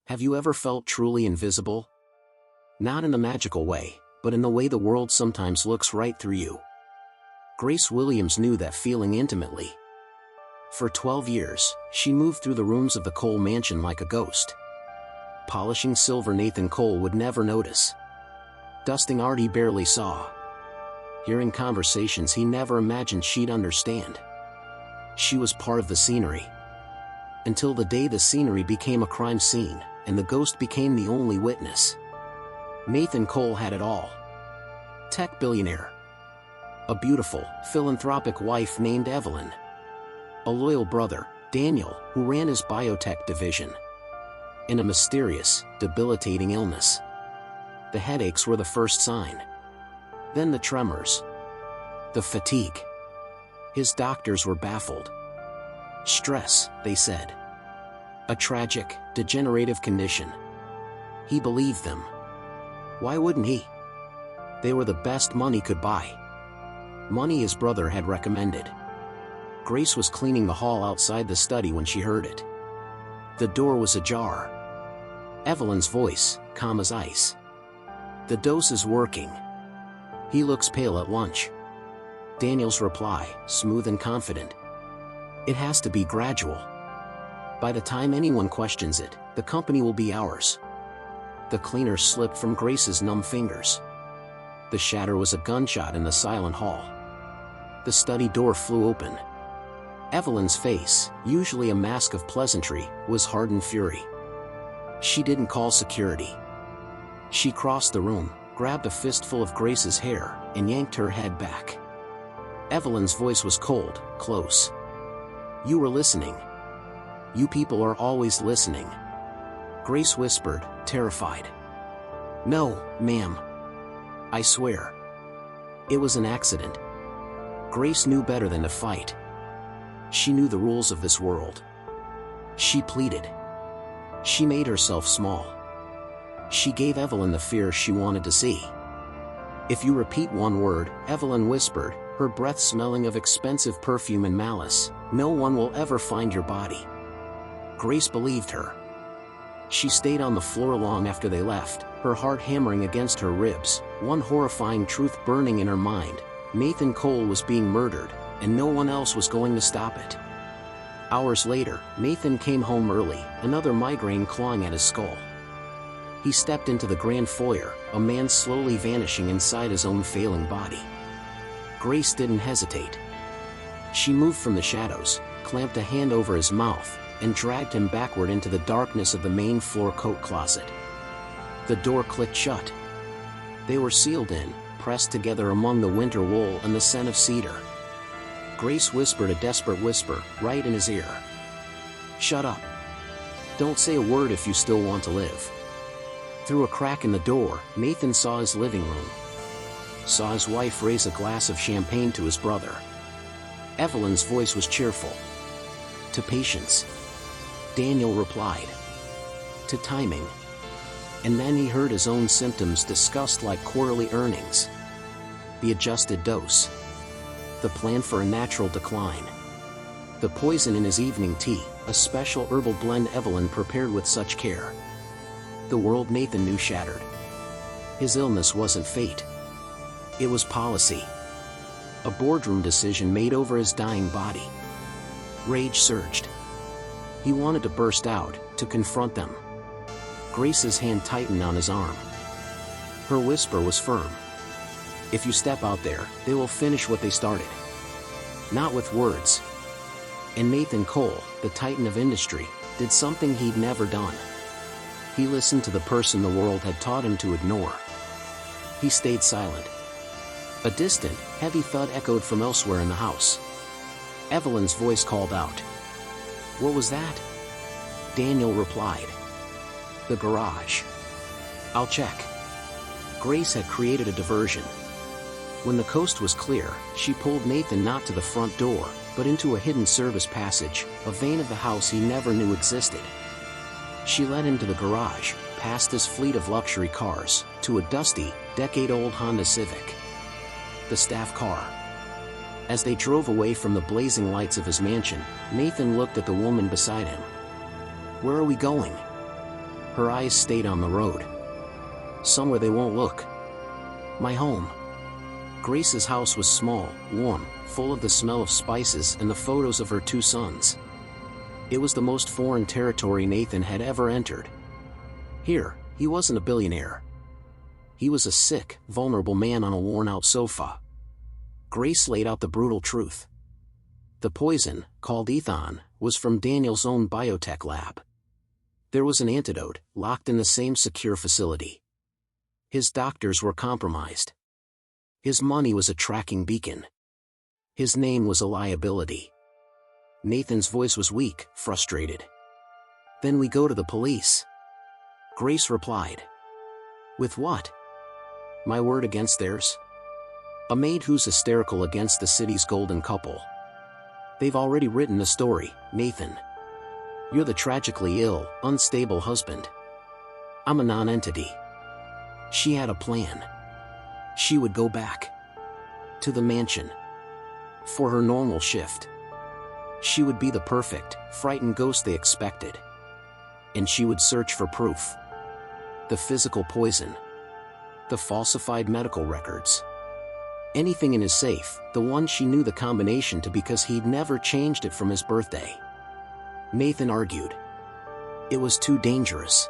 Have you ever felt truly invisible? Not in the magical way, but in the way the world sometimes looks right through you. Grace Williams knew that feeling intimately. For 12 years, she moved through the rooms of the Cole mansion like a ghost. Polishing silver Nathan Cole would never notice. Dusting art he barely saw. Hearing conversations he never imagined she'd understand. She was part of the scenery. Until the day the scenery became a crime scene, and the ghost became the only witness. Nathan Cole had it all. Tech billionaire. A beautiful, philanthropic wife named Evelyn. A loyal brother, Daniel, who ran his biotech division. And a mysterious, debilitating illness. The headaches were the first sign. Then the tremors. The fatigue. His doctors were baffled. Stress, they said. A tragic, degenerative condition. He believed them. Why wouldn't he? They were the best money could buy. Money his brother had recommended. Grace was cleaning the hall outside the study when she heard it. The door was ajar. Evelyn's voice, calm as ice. The dose is working. He looks pale at lunch. Daniel's reply, smooth and confident. It has to be gradual. By the time anyone questions it, the company will be ours. The cleaner slipped from Grace's numb fingers. The shatter was a gunshot in the silent hall. The study door flew open. Evelyn's face, usually a mask of pleasantry, was hardened fury. She didn't call security. She crossed the room, grabbed a fistful of Grace's hair, and yanked her head back. Evelyn's voice was cold, close. You were listening. You people are always listening. Grace whispered, terrified. No, ma'am. I swear. It was an accident. Grace knew better than to fight. She knew the rules of this world. She pleaded. She made herself small. She gave Evelyn the fear she wanted to see. If you repeat one word, Evelyn whispered, her breath smelling of expensive perfume and malice, no one will ever find your body. Grace believed her. She stayed on the floor long after they left, her heart hammering against her ribs, one horrifying truth burning in her mind. Nathan Cole was being murdered, and no one else was going to stop it. Hours later, Nathan came home early, another migraine clawing at his skull. He stepped into the grand foyer, a man slowly vanishing inside his own failing body. Grace didn't hesitate. She moved from the shadows, clamped a hand over his mouth, and dragged him backward into the darkness of the main floor coat closet. The door clicked shut. They were sealed in, pressed together among the winter wool and the scent of cedar. Grace whispered a desperate whisper, right in his ear. Shut up. Don't say a word if you still want to live. Through a crack in the door, Nathan saw his living room. Saw his wife raise a glass of champagne to his brother. Evelyn's voice was cheerful. To patience. Daniel replied. To timing. And then he heard his own symptoms discussed like quarterly earnings. The adjusted dose. The plan for a natural decline. The poison in his evening tea, a special herbal blend Evelyn prepared with such care. The world Nathan knew shattered. His illness wasn't fate. It was policy. A boardroom decision made over his dying body. Rage surged. He wanted to burst out, to confront them. Grace's hand tightened on his arm. Her whisper was firm. If you step out there, they will finish what they started. Not with words. And Nathan Cole, the titan of industry, did something he'd never done. He listened to the person the world had taught him to ignore. He stayed silent. A distant, heavy thud echoed from elsewhere in the house. Evelyn's voice called out. What was that? Daniel replied. The garage. I'll check. Grace had created a diversion. When the coast was clear, she pulled Nathan not to the front door, but into a hidden service passage, a vein of the house he never knew existed. She led him to the garage, past his fleet of luxury cars, to a dusty, decade-old Honda Civic. The staff car. As they drove away from the blazing lights of his mansion, Nathan looked at the woman beside him. Where are we going? Her eyes stayed on the road. Somewhere they won't look. My home. Grace's house was small, warm, full of the smell of spices and the photos of her 2 sons. It was the most foreign territory Nathan had ever entered. Here, he wasn't a billionaire. He was a sick, vulnerable man on a worn-out sofa. Grace laid out the brutal truth. The poison, called ethon, was from Daniel's own biotech lab. There was an antidote, locked in the same secure facility. His doctors were compromised. His money was a tracking beacon. His name was a liability. Nathan's voice was weak, frustrated. Then we go to the police. Grace replied. With what? My word against theirs? A maid who's hysterical against the city's golden couple. They've already written the story, Nathan. You're the tragically ill, unstable husband. I'm a non-entity. She had a plan. She would go back to the mansion for her normal shift. She would be the perfect, frightened ghost they expected. And she would search for proof. The physical poison. The falsified medical records. Anything in his safe, the one she knew the combination to because he'd never changed it from his birthday. Nathan argued. It was too dangerous.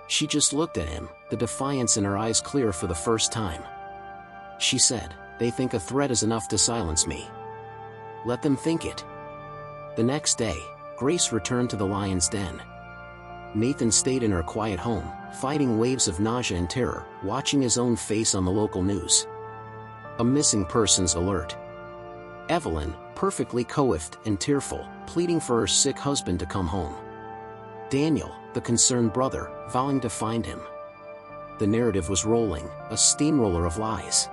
She just looked at him, the defiance in her eyes clear for the first time. She said, they think a threat is enough to silence me. Let them think it. The next day, Grace returned to the lion's den. Nathan stayed in her quiet home, fighting waves of nausea and terror, watching his own face on the local news. A missing persons alert. Evelyn, perfectly coiffed and tearful, pleading for her sick husband to come home. Daniel, the concerned brother, vowing to find him. The narrative was rolling, a steamroller of lies.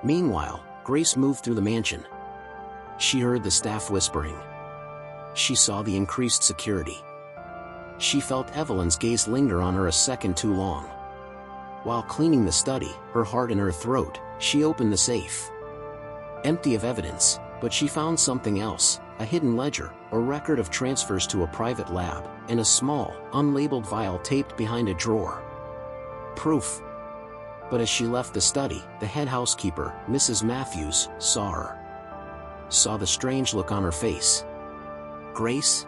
Meanwhile, Grace moved through the mansion. She heard the staff whispering. She saw the increased security. She felt Evelyn's gaze linger on her a second too long. While cleaning the study, her heart in her throat, she opened the safe. Empty of evidence, but she found something else, a hidden ledger, a record of transfers to a private lab, and a small, unlabeled vial taped behind a drawer. Proof. But as she left the study, the head housekeeper, Mrs. Matthews, saw her. Saw the strange look on her face. Grace?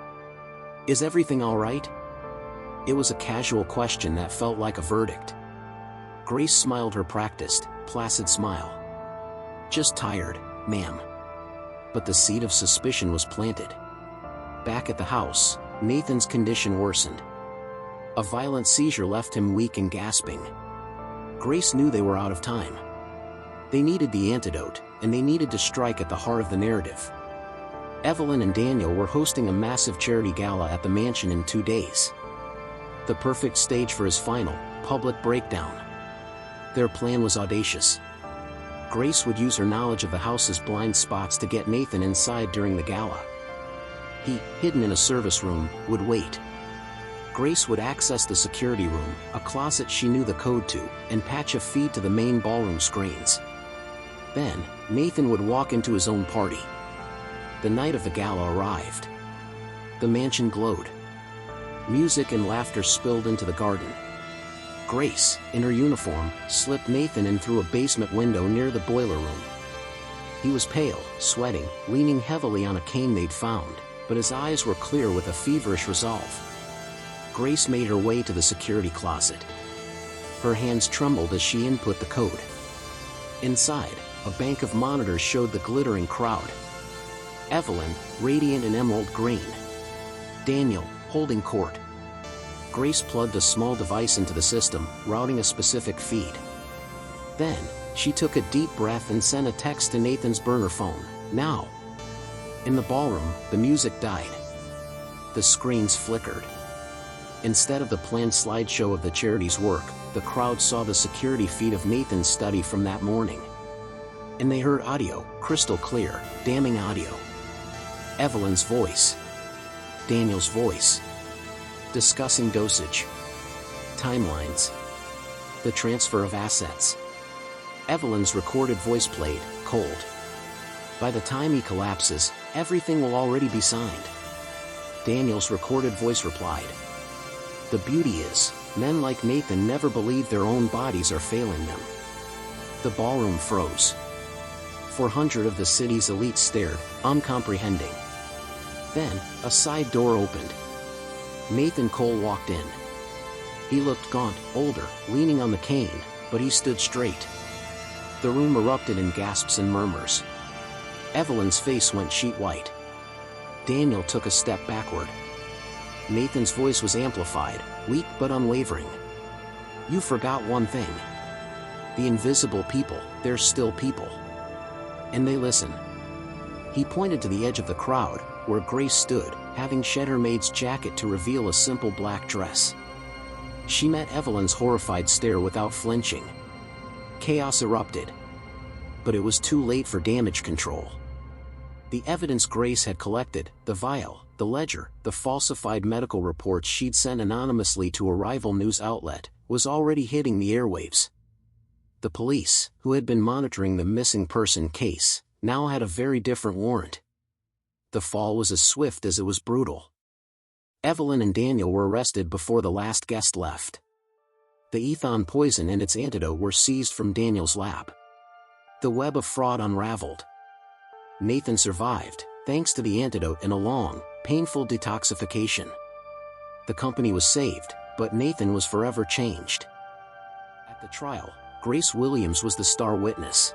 Is everything all right? It was a casual question that felt like a verdict. Grace smiled her practiced, placid smile. Just tired, ma'am. But the seed of suspicion was planted. Back at the house, Nathan's condition worsened. A violent seizure left him weak and gasping. Grace knew they were out of time. They needed the antidote, and they needed to strike at the heart of the narrative. Evelyn and Daniel were hosting a massive charity gala at the mansion in 2 days. The perfect stage for his final, public breakdown. Their plan was audacious. Grace would use her knowledge of the house's blind spots to get Nathan inside during the gala. He, hidden in a service room, would wait. Grace would access the security room, a closet she knew the code to, and patch a feed to the main ballroom screens. Then, Nathan would walk into his own party. The night of the gala arrived. The mansion glowed. Music and laughter spilled into the garden. Grace, in her uniform, slipped Nathan in through a basement window near the boiler room. He was pale, sweating, leaning heavily on a cane they'd found, but his eyes were clear with a feverish resolve. Grace made her way to the security closet. Her hands trembled as she input the code. Inside, a bank of monitors showed the glittering crowd. Evelyn, radiant in emerald green. Daniel, holding court. Grace plugged a small device into the system, routing a specific feed. Then, she took a deep breath and sent a text to Nathan's burner phone, now. In the ballroom, the music died. The screens flickered. Instead of the planned slideshow of the charity's work, the crowd saw the security feed of Nathan's study from that morning. And they heard audio, crystal clear, damning audio. Evelyn's voice. Daniel's voice. Discussing dosage. Timelines. The transfer of assets. Evelyn's recorded voice played, cold. By the time he collapses, everything will already be signed. Daniel's recorded voice replied. The beauty is, men like Nathan never believe their own bodies are failing them. The ballroom froze. 400 of the city's elites stared, uncomprehending. Then, a side door opened. Nathan Cole walked in. He looked gaunt, older, leaning on the cane, but he stood straight. The room erupted in gasps and murmurs. Evelyn's face went sheet white. Daniel took a step backward. Nathan's voice was amplified, weak but unwavering. "You forgot one thing. The invisible people, they're still people. And they listen." He pointed to the edge of the crowd, where Grace stood, having shed her maid's jacket to reveal a simple black dress. She met Evelyn's horrified stare without flinching. Chaos erupted. But it was too late for damage control. The evidence Grace had collected, the vial, the ledger, the falsified medical reports she'd sent anonymously to a rival news outlet, was already hitting the airwaves. The police, who had been monitoring the missing person case, now had a very different warrant. The fall was as swift as it was brutal. Evelyn and Daniel were arrested before the last guest left. The ethon poison and its antidote were seized from Daniel's lab. The web of fraud unraveled. Nathan survived, thanks to the antidote and a long, painful detoxification. The company was saved, but Nathan was forever changed. At the trial, Grace Williams was the star witness.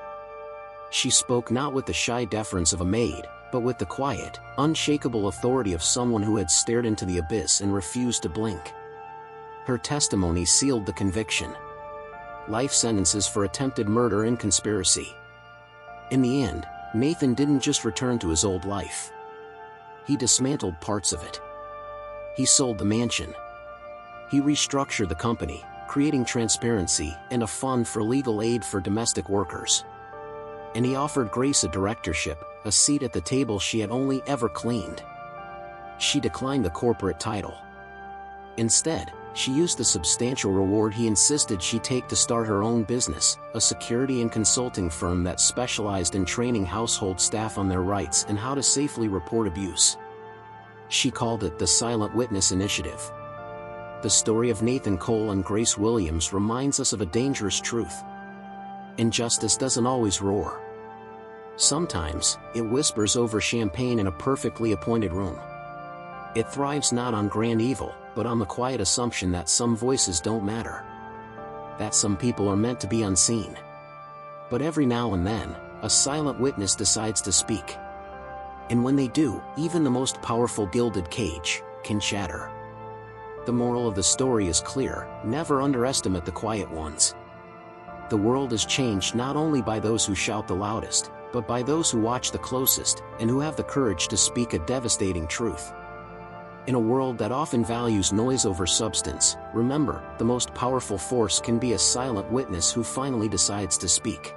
She spoke not with the shy deference of a maid, but with the quiet, unshakable authority of someone who had stared into the abyss and refused to blink. Her testimony sealed the conviction. Life sentences for attempted murder and conspiracy. In the end, Nathan didn't just return to his old life. He dismantled parts of it. He sold the mansion. He restructured the company, creating transparency and a fund for legal aid for domestic workers. And he offered Grace a directorship, a seat at the table she had only ever cleaned. She declined the corporate title. Instead, she used the substantial reward he insisted she take to start her own business, a security and consulting firm that specialized in training household staff on their rights and how to safely report abuse. She called it the Silent Witness Initiative. The story of Nathan Cole and Grace Williams reminds us of a dangerous truth. Injustice doesn't always roar. Sometimes, it whispers over champagne in a perfectly appointed room. It thrives not on grand evil, but on the quiet assumption that some voices don't matter. That some people are meant to be unseen. But every now and then, a silent witness decides to speak. And when they do, even the most powerful gilded cage can shatter. The moral of the story is clear: never underestimate the quiet ones. The world is changed not only by those who shout the loudest, but by those who watch the closest, and who have the courage to speak a devastating truth. In a world that often values noise over substance, remember, the most powerful force can be a silent witness who finally decides to speak.